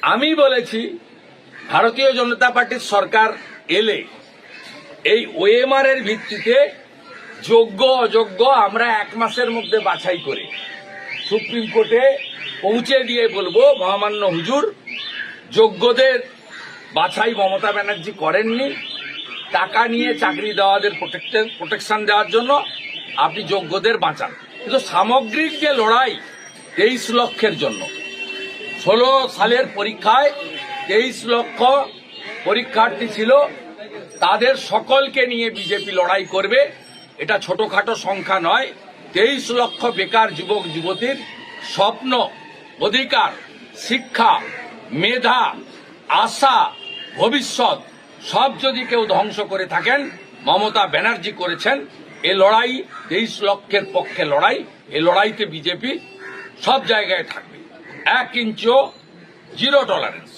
আমি বলেছি ভারতীয় জনতা পার্টির সরকার এলে এই ওএমআর এর ভিত্তিতে যোগ্য অযোগ্য আমরা 1 মাসের মধ্যে বাছাই করে সুপ্রিম কোর্টে পৌঁছে দিয়ে বলবো, মহামান্য হুজুর, যোগ্যদের বাছাই মমতা ব্যানার্জি করেননি, টাকা নিয়ে চাকরি দেওয়াদের প্রোটেকশন দেওয়ার জন্য আপনি যোগ্যদের বাঁচান। কিন্তু সামগ্রিক যে লড়াই 23 লক্ষের জন্য, 16 সালের পরীক্ষায় 23 লক্ষ পরীক্ষার্থী ছিল, তাদের সকলকে নিয়ে বিজেপি লড়াই করবে। এটা ছোটখাটো সংখ্যা নয়। 23 লক্ষ বেকার যুবক যুবতীর স্বপ্ন, অধিকার, শিক্ষা, মেধা, আশা, ভবিষ্যৎ সব যদি কেউ ধ্বংস করে থাকেন, মমতা ব্যানার্জি করেছেন। এ লড়াই 23 লক্ষের পক্ষে লড়াই। এই লড়াইতে বিজেপি সব জায়গায় থাকবে, 1 ইঞ্চিও জিরো টলারেন্স।